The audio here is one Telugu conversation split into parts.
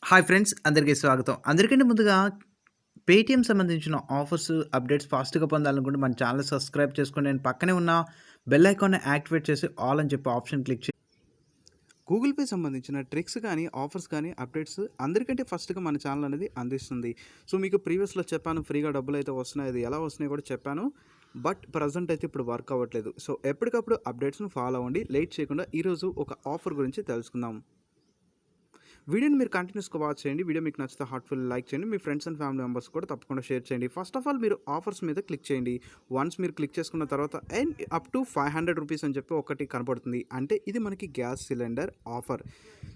హాయ్ ఫ్రెండ్స్, అందరికీ స్వాగతం. అందరికంటే ముందుగా పేటీఎం సంబంధించిన ఆఫర్స్, అప్డేట్స్ ఫాస్ట్‌గా పొందాలనుకుంటే మన ఛానెల్ సబ్స్క్రైబ్ చేసుకోండి. అండ్ పక్కనే ఉన్న బెల్ ఐకాన్‌ని యాక్టివేట్ చేసి ఆల్ అని చెప్పి ఆప్షన్ క్లిక్ చేయండి. గూగుల్ పే సంబంధించిన ట్రిక్స్ కానీ, ఆఫర్స్ కానీ, అప్డేట్స్ అందరికంటే ఫస్ట్‌గా మన ఛానల్ అనేది అందిస్తుంది. సో మీకు ప్రీవియస్‌లో చెప్పాను ఫ్రీగా డబ్బులైతే వస్తున్నాయి. అది ఎలా వస్తున్నాయో కూడా చెప్పాను. బట్ ప్రెజెంట్ అయితే ఇప్పుడు వర్క్ అవ్వట్లేదు. సో ఎప్పటికప్పుడు అప్డేట్స్‌ని ఫాలో అవ్వండి. లేట్ చేయకుండా ఈరోజు ఒక ఆఫర్ గురించి తెలుసుకుందాం. వీడియోని మీరు కంటిన్యూస్‌గా వాచ్ చేయండి. వీడియో మీకు నచ్చితే హార్ట్‌ఫుల్ లైక్ చేయండి. మీ ఫ్రెండ్స్ అండ్ ఫ్యామిలీ మెంబర్స్ కూడా తప్పకుండా షేర్ చేయండి. ఫస్ట్ ఆఫ్ ఆల్ మీరు ఆఫర్స్ మీద క్లిక్ చేయండి. వన్స్ మీరు క్లిక్ చేసుకున్న తర్వాత అండ్ అప్ టు ₹500 అని చెప్పి ఒకటి కనపడుతుంది. అంటే ఇది మనకి గ్యాస్ సిలిండర్ ఆఫర్.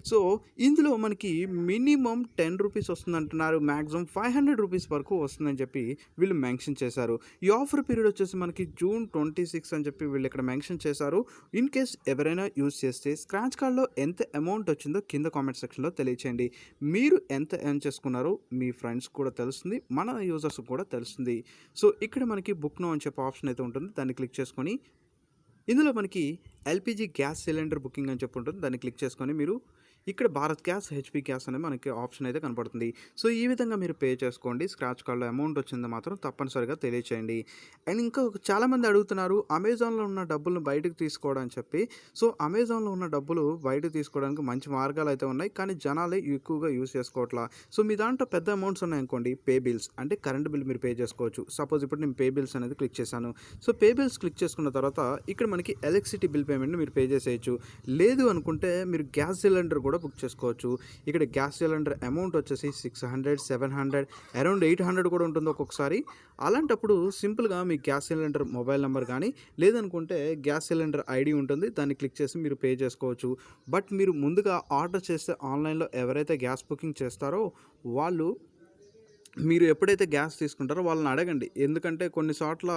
సో ఇందులో మనకి మినిమమ్ ₹10 వస్తుందంటున్నారు. మాక్సిమం ₹500 వరకు వస్తుందని చెప్పి వీళ్ళు మెన్షన్ చేశారు. ఈ ఆఫర్ పీరియడ్ వచ్చేసి మనకి జూన్ 26 అని చెప్పి వీళ్ళు ఇక్కడ మెన్షన్ చేశారు. ఇన్ కేస్ ఎవరైనా యూజ్ చేస్తే స్క్రాచ్ కార్డ్‌లో ఎంత అమౌంట్ వచ్చిందో కింద కామెంట్ సెక్షన్‌లో తెలియచేయండి. మీరు ఎంత ఎర్న్ చేసుకున్నారో మీ ఫ్రెండ్స్ కూడా తెలుస్తుంది. మన యూజర్స్‌కి కూడా తెలుస్తుంది. సో ఇక్కడ మనకి బుక్ నౌ అని చెప్పి ఆప్షన్ అయితే ఉంటుంది. దాన్ని క్లిక్ చేసుకొని ఇందులో మనకి ఎల్‌పీజీ గ్యాస్ సిలిండర్ బుకింగ్ అని చెప్పి ఉంటుంది. దాన్ని క్లిక్ చేసుకొని మీరు ఇక్కడ భారత్ గ్యాస్, హెచ్‌పీ గ్యాస్ అనే మనకి ఆప్షన్ అయితే కనపడుతుంది. సో ఈ విధంగా మీరు పే చేసుకోండి. స్క్రాచ్ కార్డ్‌లో అమౌంట్ వచ్చిందో మాత్రం తప్పనిసరిగా తెలియచేయండి. అండ్ ఇంకా చాలామంది అడుగుతున్నారు అమెజాన్‌లో ఉన్న డబ్బులను బయటకు తీసుకోవడం అని చెప్పి. సో అమెజాన్‌లో ఉన్న డబ్బులు బయటకు తీసుకోవడానికి మంచి మార్గాలు అయితే ఉన్నాయి. కానీ జనాలే ఎక్కువగా యూజ్ చేసుకోవట్లా. సో మీ దాంట్లో పెద్ద అమౌంట్స్ ఉన్నాయనుకోండి, పే బిల్స్ అంటే కరెంట్ బిల్ మీరు పే చేసుకోవచ్చు. సపోజ్ ఇప్పుడు నేను పే బిల్స్ అనేది క్లిక్ చేశాను. సో పే బిల్స్ క్లిక్ చేసుకున్న తర్వాత ఇక్కడ మనకి ఎలక్ట్రిసిటీ బిల్ పేమెంట్‌ని మీరు పే చేసేయచ్చు. లేదు అనుకుంటే మీరు గ్యాస్ సిలిండర్ కూడా బుక్ చేసుకోవచ్చు. ఇక్కడ గ్యాస్ సిలిండర్ అమౌంట్ వచ్చేసి 600, 700 అరౌండ్ 800 కూడా ఉంటుంది ఒక్కొక్కసారి. అలాంటప్పుడు సింపుల్‌గా మీ గ్యాస్ సిలిండర్ మొబైల్ నంబర్ కానీ లేదనుకుంటే గ్యాస్ సిలిండర్ ఐడీ ఉంటుంది. దాన్ని క్లిక్ చేసి మీరు పే చేసుకోవచ్చు. బట్ మీరు ముందుగా ఆర్డర్ చేస్తే ఆన్‌లైన్‌లో ఎవరైతే గ్యాస్ బుకింగ్ చేస్తారో వాళ్ళు మీరు ఎప్పుడైతే గ్యాస్ తీసుకుంటారో వాళ్ళని అడగండి. ఎందుకంటే కొన్ని చోట్ల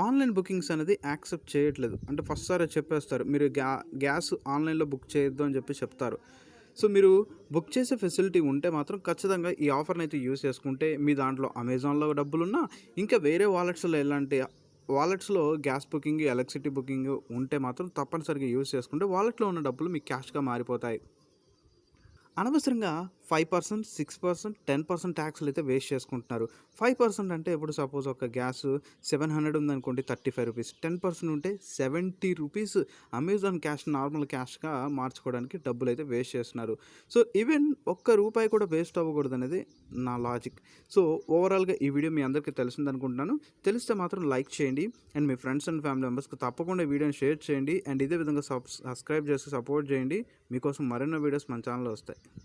ఆన్‌లైన్ బుకింగ్స్ అనేది యాక్సెప్ట్ చేయట్లేదు. అంటే ఫస్ట్ సారే చెప్పేస్తారు. మీరు గ్యాస్ ఆన్‌లైన్‌లో బుక్ చేయొద్దు అని చెప్పి చెప్తారు. సో మీరు బుక్ చేసే ఫెసిలిటీ ఉంటే మాత్రం ఖచ్చితంగా ఈ ఆఫర్‌ని అయితే యూజ్ చేసుకుంటే మీ దాంట్లో అమెజాన్‌లో డబ్బులున్నా ఇంకా వేరే వాలెట్స్‌లో ఎలాంటి వాలెట్స్‌లో గ్యాస్ బుకింగ్, ఎలక్ట్రిసిటీ బుకింగ్ ఉంటే మాత్రం తప్పనిసరిగా యూజ్ చేసుకుంటే వాలెట్‌లో ఉన్న డబ్బులు మీకు క్యాష్‌గా మారిపోతాయి. అనవసరంగా 5%, 6%, 10% ట్యాక్స్‌లయితే వేస్ట్ చేసుకుంటున్నారు. 5% అంటే ఇప్పుడు సపోజ్ ఒక గ్యాసు 700 ఉందనుకోండి, ₹35. 10% ఉంటే ₹70 అమెజాన్ క్యాష్ నార్మల్ క్యాష్‌గా మార్చుకోవడానికి డబ్బులైతే వేస్ట్ చేస్తున్నారు. సో ఈవెన్ ఒక్క రూపాయి కూడా వేస్ట్ అవ్వకూడదనేది నా లాజిక్. సో ఓవరాల్‌గా ఈ వీడియో మీ అందరికీ తెలిసిందనుకుంటున్నాను. తెలిస్తే మాత్రం లైక్ చేయండి. And me friends and family మెంబర్స్‌కి తప్పకుండా ఈ వీడియోని షేర్ చేయండి. అండ్ ఇదే విధంగా సబ్స్క్రైబ్ చేసి సపోర్ట్ చేయండి. మీకోసం మరెన్నో వీడియోస్ మన ఛానల్‌లో వస్తాయి.